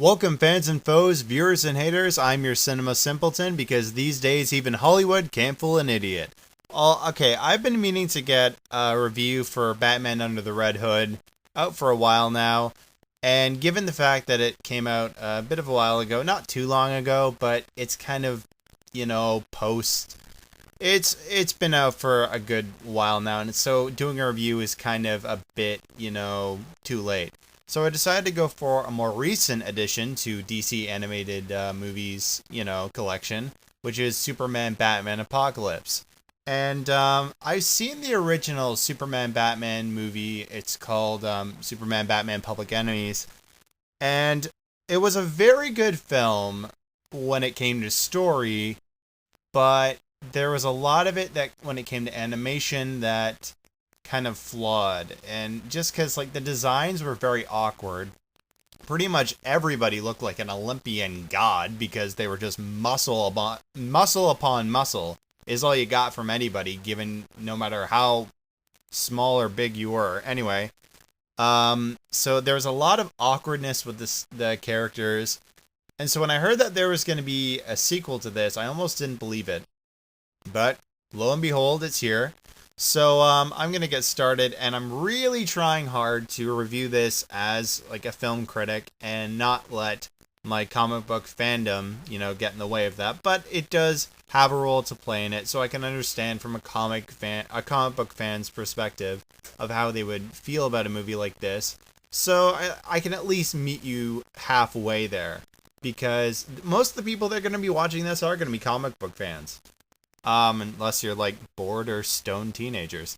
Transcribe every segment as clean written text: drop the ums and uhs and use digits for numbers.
Welcome, fans and foes, viewers and haters. I'm your cinema simpleton because these days even Hollywood can't fool an idiot. Okay, I've been meaning to get a review for Batman Under the Red Hood out for a while now, and given the fact that it came out a bit of a while ago, not too long ago, but it's kind of, post. It's been out for a good while now, and so doing a review is kind of a bit, too late. So I decided to go for a more recent addition to DC animated movies, collection, which is Superman Batman Apocalypse. And I've seen the original Superman Batman movie. It's called Superman Batman Public Enemies. And it was a very good film when it came to story, but there was a lot of it that when it came to animation that kind of flawed, and just because the designs were very awkward. Pretty much everybody looked like an Olympian god because they were just muscle upon muscle is all you got from anybody, given no matter how small or big you were. Anyway, so there was a lot of awkwardness with the characters, and so when I heard that there was going to be a sequel to this, I almost didn't believe it. But lo and behold, it's here. So I'm going to get started, and I'm really trying hard to review this as a film critic and not let my comic book fandom, get in the way of that. But it does have a role to play in it, so I can understand from a comic book fan's perspective of how they would feel about a movie like this. So I can at least meet you halfway there, because most of the people that are going to be watching this are going to be comic book fans. Unless you're bored or stoned teenagers.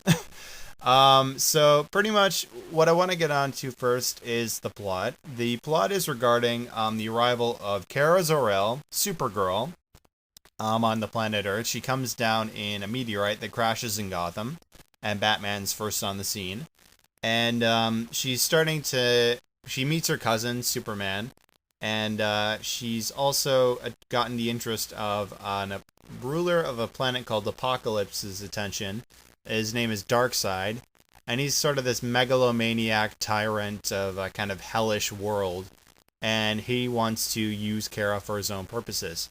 So pretty much what I want to get on to first is the plot. The plot is regarding the arrival of Kara Zor-El, Supergirl, on the planet Earth. She comes down in a meteorite that crashes in Gotham, and Batman's first on the scene. And she meets her cousin, Superman, and she's also gotten the interest of a ruler of a planet called Apocalypse's attention. His name is Darkseid, and he's sort of this megalomaniac tyrant of a kind of hellish world, and he wants to use Kara for his own purposes.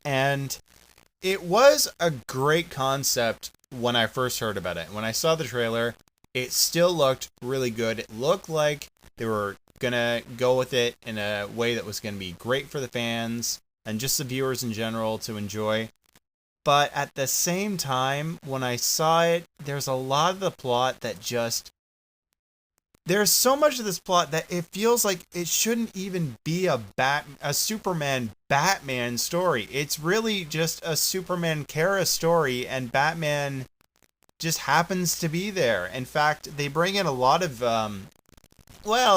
And it was a great concept when I first heard about it. When I saw the trailer, it still looked really good. It looked like they were gonna go with it in a way that was gonna be great for the fans and just the viewers in general to enjoy. But at the same time, when I saw it, there's a lot of the plot that there's so much of this plot that it feels like it shouldn't even be a Superman Batman story. It's really just a Superman Kara story, and Batman just happens to be there. In fact, they bring in a lot of a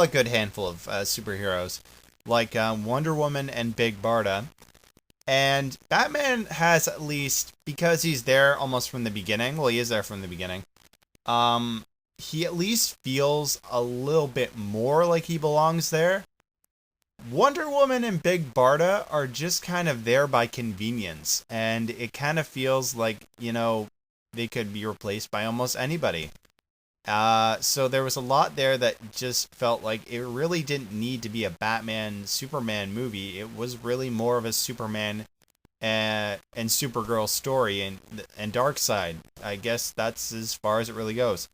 good handful of superheroes, like Wonder Woman and Big Barda. And Batman has, at least, because he's there almost from the beginning, he is there from the beginning, he at least feels a little bit more like he belongs there. Wonder Woman and Big Barda are just kind of there by convenience, and it kind of feels like, they could be replaced by almost anybody. So there was a lot there that just felt like it really didn't need to be a Batman-Superman movie. It was really more of a Superman and Supergirl story and Darkseid. I guess that's as far as it really goes.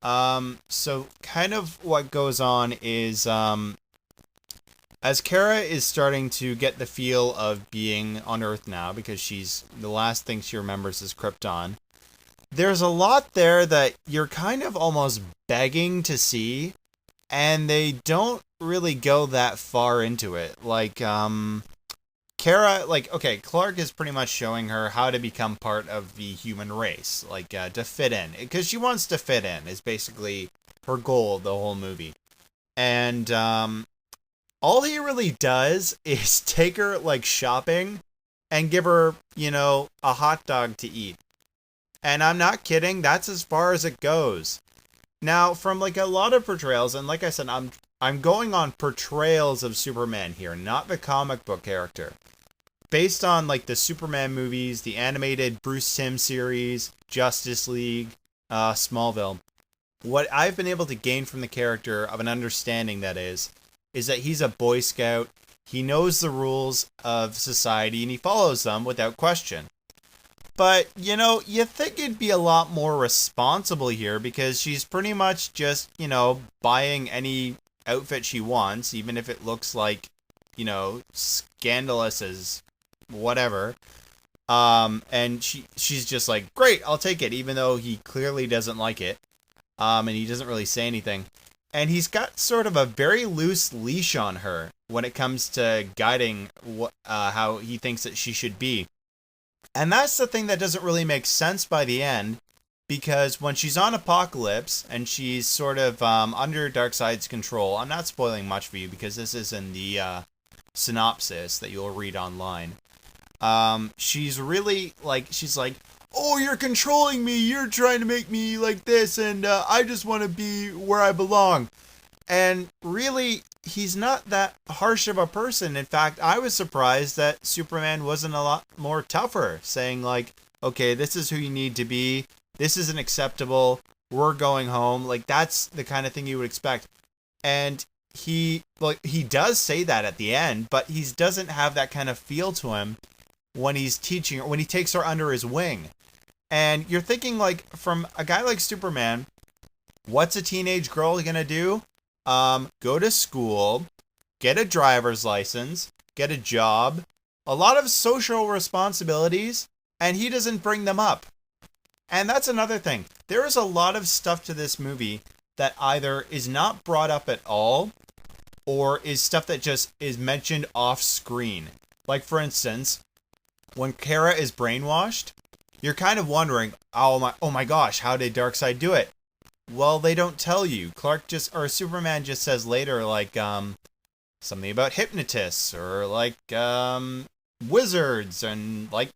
So kind of what goes on is as Kara is starting to get the feel of being on Earth now, because the last thing she remembers is Krypton. There's a lot there that you're kind of almost begging to see, and they don't really go that far into it. Kara, Clark is pretty much showing her how to become part of the human race, to fit in. Because she wants to fit in, is basically her goal of the whole movie. And all he really does is take her, shopping, and give her, a hot dog to eat. And I'm not kidding, that's as far as it goes. Now, from a lot of portrayals, and like I said, I'm going on portrayals of Superman here, not the comic book character. Based on the Superman movies, the animated Bruce Timm series, Justice League, Smallville, what I've been able to gain from the character of an understanding, that is is that he's a Boy Scout. He knows the rules of society and he follows them without question. But, you think it'd be a lot more responsible here because she's pretty much just, buying any outfit she wants, even if it looks like, scandalous as whatever. And she's just like, great, I'll take it, even though he clearly doesn't like it. And he doesn't really say anything. And he's got sort of a very loose leash on her when it comes to guiding how he thinks that she should be. And that's the thing that doesn't really make sense by the end, because when she's on Apocalypse and she's sort of under Darkseid's control, I'm not spoiling much for you because this is in the synopsis that you'll read online. She's really she's like, oh, you're controlling me, you're trying to make me like this, and I just want to be where I belong. And really, he's not that harsh of a person. In fact, I was surprised that Superman wasn't a lot more tougher, saying like, okay, this is who you need to be, this isn't acceptable, we're going home. Like, that's the kind of thing you would expect. And he does say that at the end, but he doesn't have that kind of feel to him when he's teaching her, when he takes her under his wing. And you're thinking, like, from a guy like Superman, what's a teenage girl gonna do? Go to school, get a driver's license, get a job, a lot of social responsibilities, and he doesn't bring them up. And that's another thing. There is a lot of stuff to this movie that either is not brought up at all, or is stuff that just is mentioned off screen. Like, for instance, when Kara is brainwashed, you're kind of wondering, oh my gosh, how did Darkseid do it? Well, they don't tell you. Superman just says later, like, something about hypnotists, or, like, wizards, and, like,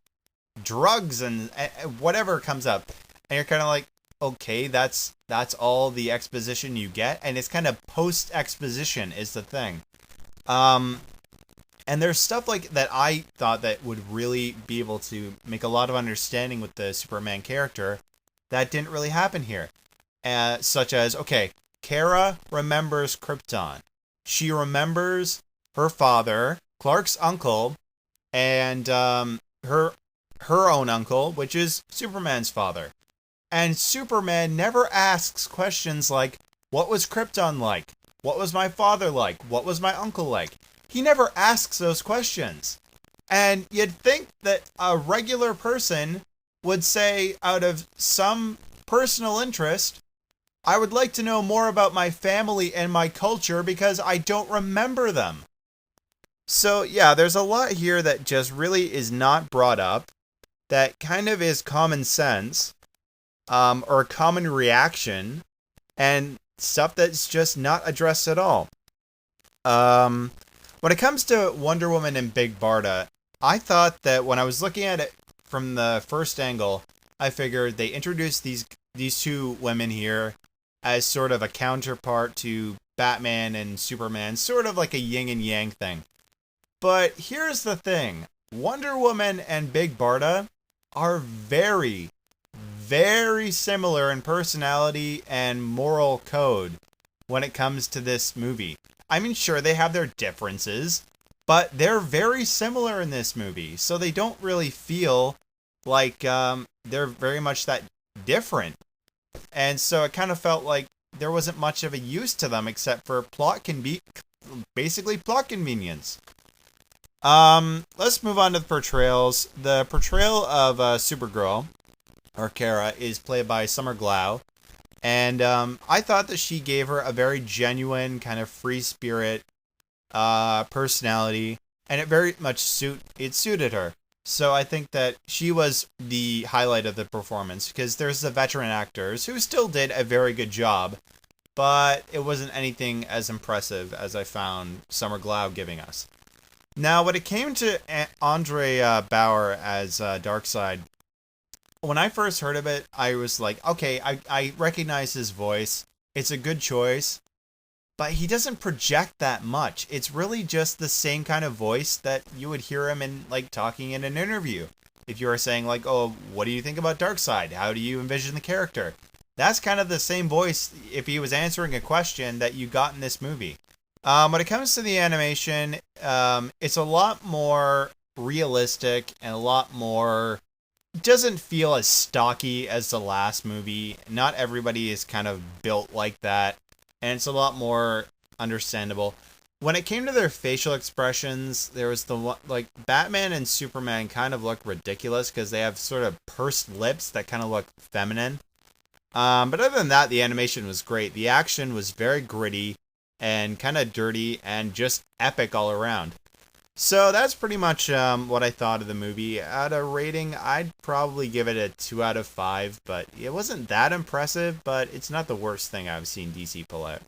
drugs, and whatever comes up. And you're kind of like, okay, that's all the exposition you get, and it's kind of post-exposition is the thing. And there's stuff like that I thought that would really be able to make a lot of understanding with the Superman character that didn't really happen here. Such as, okay, Kara remembers Krypton. She remembers her father, Clark's uncle, and her own uncle, which is Superman's father. And Superman never asks questions like, what was Krypton like? What was my father like? What was my uncle like? He never asks those questions. And you'd think that a regular person would say, out of some personal interest, I would like to know more about my family and my culture because I don't remember them. So yeah, there's a lot here that just really is not brought up, that kind of is common sense, or a common reaction, and stuff that's just not addressed at all. When it comes to Wonder Woman and Big Barda, I thought that when I was looking at it from the first angle, I figured they introduced these two women here as sort of a counterpart to Batman and Superman, sort of like a yin and yang thing. But here's the thing. Wonder Woman and Big Barda are very, very similar in personality and moral code when it comes to this movie. I mean, sure, they have their differences, but they're very similar in this movie, so they don't really feel like they're very much that different. And so it kind of felt like there wasn't much of a use to them except for plot convenience. Let's move on to the portrayals. The portrayal of Supergirl, or Kara, is played by Summer Glau. And I thought that she gave her a very genuine, kind of free spirit personality, and it very much suited her. So I think that she was the highlight of the performance, because there's the veteran actors who still did a very good job, but it wasn't anything as impressive as I found Summer Glau giving us. Now, when it came to Andre Bauer as Darkseid, when I first heard of it, I was like, okay, I recognize his voice. It's a good choice. But he doesn't project that much. It's really just the same kind of voice that you would hear him in, like, talking in an interview. If you were saying, like, oh, what do you think about Darkseid? How do you envision the character? That's kind of the same voice if he was answering a question that you got in this movie. When it comes to the animation, it's a lot more realistic and a lot more. Doesn't feel as stocky as the last movie. Not everybody is kind of built like that, and it's a lot more understandable. When it came to their facial expressions, there was like Batman and Superman kind of look ridiculous because they have sort of pursed lips that kind of look feminine. But other than that, the animation was great. The action was very gritty and kind of dirty and just epic all around. So that's pretty much what I thought of the movie. At a rating, I'd probably give it a 2 out of 5, but it wasn't that impressive, but it's not the worst thing I've seen DC pull out.